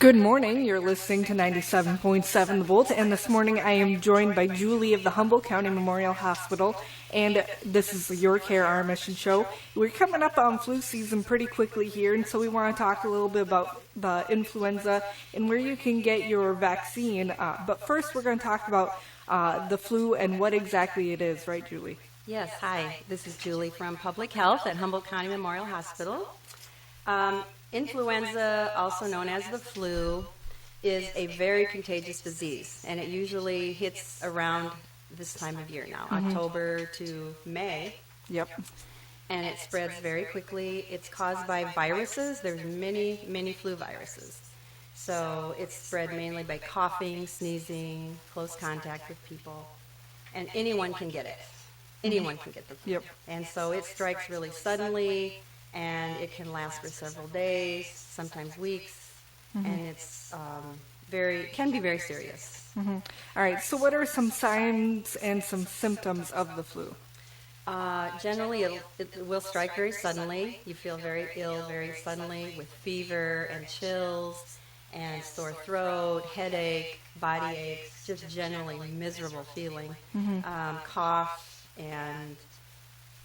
Good morning. You're listening to 97.7 The Volt, and this morning I am joined by Julie of the Humboldt County Memorial Hospital, and this is the Your Care, Our Mission show. We're coming up on flu season pretty quickly here, and so we want to talk a little bit about the influenza and where you can get your vaccine. But first, we're going to talk about the flu and what exactly it is, right, Julie? Yes, hi. This is Julie from Public Health at Humboldt County Memorial Hospital. Influenza, also known as the flu, is a very contagious disease, and it usually hits around this time of year now, October to May. Yep. And it spreads very quickly. It's caused by viruses. There's many flu viruses. So it's spread mainly by coughing, sneezing, close contact with people, and anyone can get it. Anyone can get the flu. Yep. And so it strikes really suddenly, and it can last for several days, sometimes weeks, and it's can be very serious. All right, so what are some signs and some symptoms of the flu? Generally, it will strike very suddenly. You feel very ill very suddenly with fever and chills and sore throat, headache, body aches, just generally miserable feeling, cough, and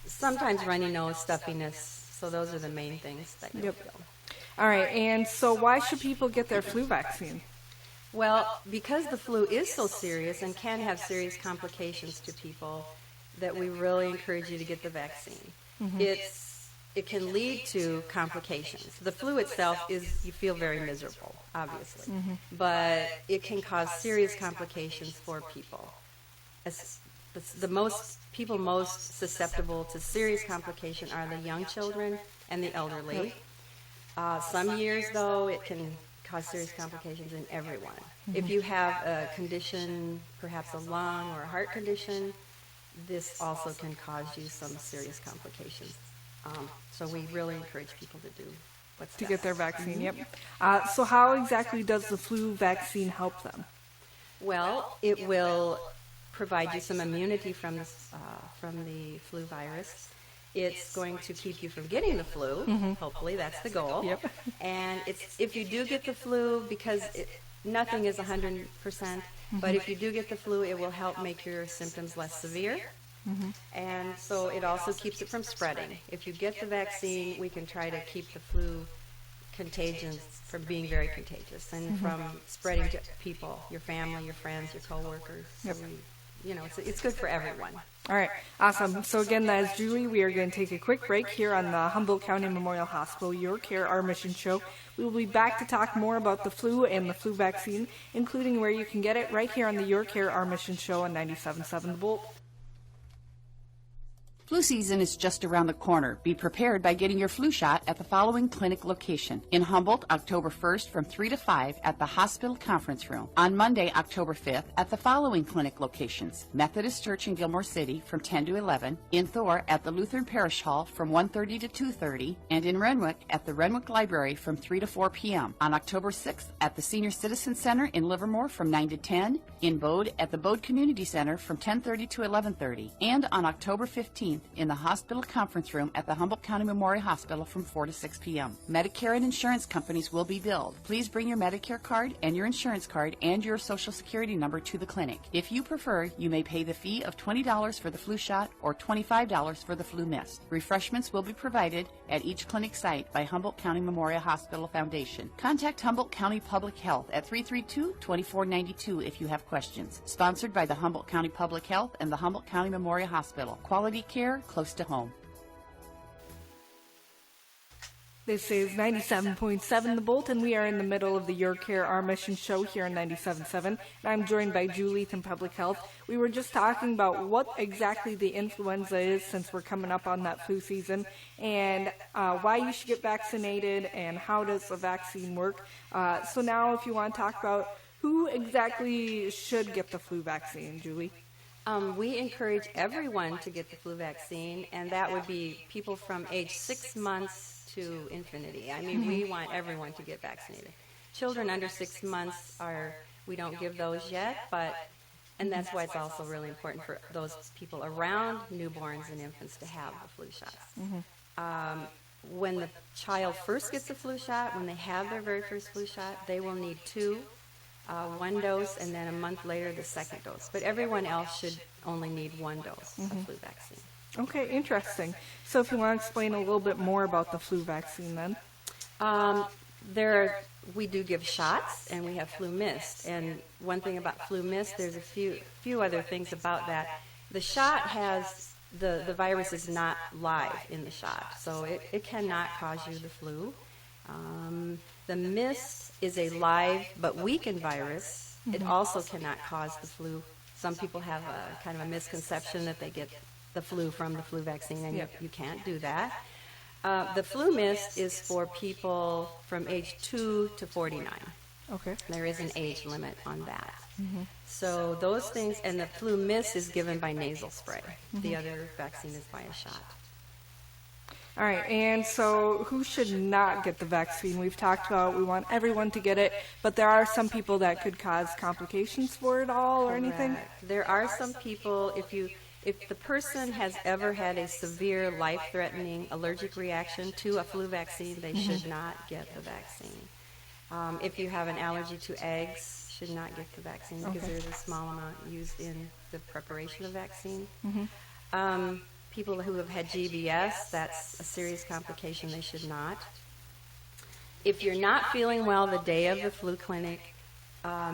sometimes runny nose, stuffiness. So those are the main things that you'll feel. All right, and so why should people get their flu vaccine? Well, because the flu is so serious and can have serious complications to people, that we really encourage you to get the vaccine. It can lead to complications. The flu itself you feel very miserable, obviously, but it can cause serious complications for people. The people most susceptible to serious complication are the young children and the elderly. Some years, though, it can cause serious complications in everyone. If you have a condition, perhaps a lung or a heart condition, this also can cause you some serious complications. So we really encourage people to do what's best. To get their vaccine, yep. So how exactly does the flu vaccine help them? Well, it will provide you some immunity from the flu virus. It's going to keep you from getting the flu. Hopefully, that's the goal. Yep. And if you do get the flu, because nothing is 100%, but if you do get the flu, it will help make your symptoms less severe. And so it also keeps it from spreading. If you get the vaccine, we can try to keep the flu contagion from being very contagious and from spreading to people, your family, your friends, your coworkers. Yep. So it's good for everyone. All right, awesome. So again, that is Julie. We are going to take a quick break here on the Humboldt County Memorial Hospital Your Care, Our Mission show. We will be back to talk more about the flu and the flu vaccine, including where you can get it right here on the Your Care, Our Mission show on 97.7 The Volt. Flu season is just around the corner. Be prepared by getting your flu shot at the following clinic location. In Humboldt, October 1st from 3 to 5 at the Hospital Conference Room. On Monday, October 5th at the following clinic locations. Methodist Church in Gilmore City from 10 to 11. In Thor at the Lutheran Parish Hall from 1:30 to 2:30. And in Renwick at the Renwick Library from 3 to 4 p.m. On October 6th at the Senior Citizen Center in Livermore from 9 to 10. In Bode at the Bode Community Center from 10:30 to 11:30. And on October 15th in the Hospital Conference Room at the Humboldt County Memorial Hospital from 4 to 6 p.m. Medicare and insurance companies will be billed. Please bring your Medicare card and your insurance card and your Social Security number to the clinic. If you prefer, you may pay the fee of $20 for the flu shot or $25 for the flu mist. Refreshments will be provided at each clinic site by Humboldt County Memorial Hospital Foundation. Contact Humboldt County Public Health at 332-2492 if you have questions. Sponsored by the Humboldt County Public Health and the Humboldt County Memorial Hospital. Quality care close to home. This is 97.7 The Bolt, and we are in the middle of the Your Care, Our Mission show here on 97.7. And I'm joined by Julie from Public Health. We were just talking about what exactly the influenza is, since we're coming up on that flu season, and why you should get vaccinated and how does the vaccine work. So now if you want to talk about who exactly should get the flu vaccine, Julie. We encourage everyone to get the flu vaccine, and that would be people from age 6 months to infinity. I mean, we want everyone to get vaccinated. Children under 6 months we don't give those yet, and that's why it's also really important for those people around newborns and infants to have the flu shots. when the child first gets the flu shot, when they have their very first flu shot, they will need two, one dose, and then a month later the second dose. But everyone else should only need one dose of flu vaccine. Okay, interesting. So if you want to explain a little bit more about the flu vaccine then. We do give shots, and we have flu mist. And one thing about flu mist, there's a few other things about that. The shot has, the virus is not live in the shot, so it cannot cause you the flu. The mist is a live but weakened virus. It also cannot cause the flu. Some people have a kind of a misconception that they get the flu from the flu vaccine, and you can't do that. The flu mist is for people from age 2 to 49. Okay. There is an age limit on that. So those things, and the flu mist is given by nasal spray. The other vaccine is by a shot. All right, and so who should not get the vaccine? We've talked about we want everyone to get it, but there are some people that could cause complications for it all or anything? Correct. There are some people, if the person has ever had a severe life-threatening allergic reaction to a flu vaccine, they should not get the vaccine. If you have an allergy to eggs, should not get the vaccine because there's a small amount used in the preparation of vaccine. People who have had GBS, that's a serious complication, they should not. If you're not feeling well the day of the flu clinic,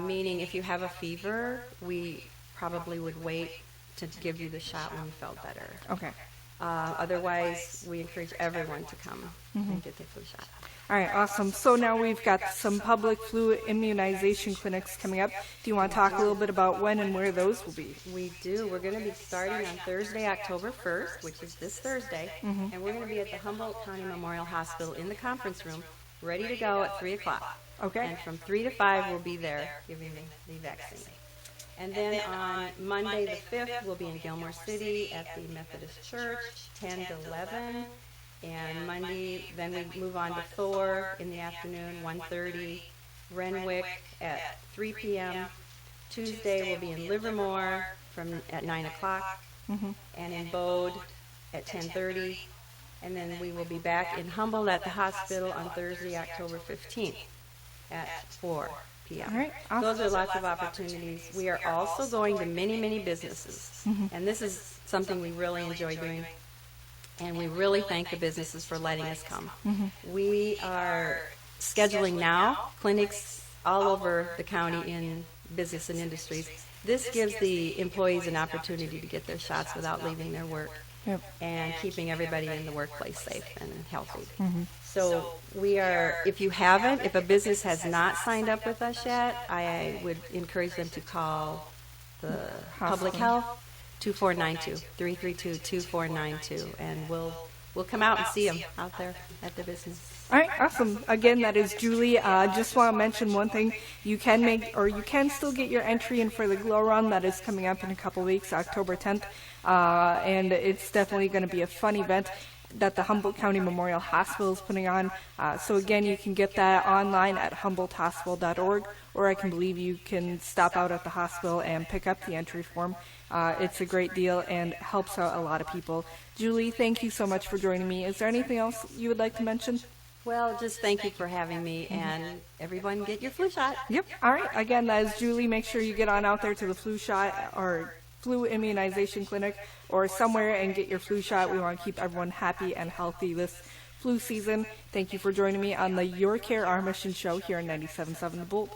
meaning if you have a fever, we probably would wait to give you the shot when you felt better. Okay. Otherwise, we encourage everyone to come and get their flu shot. All right, awesome. So now we've got some public flu immunization clinics coming up. Do you want to talk a little bit about when and where those will be? We do. We're going to be starting on Thursday, October 1st, which is this Thursday, and we're going to be at the Humboldt County Memorial Hospital in the conference room, ready to go at 3 o'clock. Okay. And from 3 to 5, we'll be there giving the vaccine. And then on Monday the 5th, we'll be in Gilmore City at the Methodist Church, 10 to 11. And Monday, then we move on to Thor in the afternoon, 1:30. Renwick at 3 p.m. Tuesday, we'll be in Livermore at 9 o'clock. And in Bode at 10:30. And then we will be back in Humboldt at the hospital on Thursday, October 15th at 4 p.m. All right, awesome. Those are lots of opportunities. We are also going to many, many businesses. And this is something we really enjoy doing. And we really thank the businesses for letting us come. We are scheduling now clinics all over the county in business and industries. This gives the employees an opportunity to get their shots without leaving their work and keeping everybody in the workplace safe and healthy. So we are, if a business has not signed up with us yet, I would encourage them to call the public health 2492-332-2492, and we'll come out and see them out there at the business. All right, awesome. Again, that is Julie. Just want to mention one thing. You can still get your entry in for the Glow Run that is coming up in a couple weeks, October 10th, and it's definitely going to be a fun event that the Humboldt County Memorial Hospital is putting on. So again, you can get that online at humboldthospital.org, or I can believe you can stop out at the hospital and pick up the entry form. It's a great deal and helps out a lot of people. Julie, thank you so much for joining me. Is there anything else you would like to mention? Well, just thank you for having me, and everyone get your flu shot. Yep. All right. Again, that is Julie. Make sure you get on out there to the flu shot or flu immunization clinic or somewhere and get your flu shot. We want to keep everyone happy and healthy this flu season. Thank you for joining me on the Your Care, Our Mission show here on 97.7 The Bolt.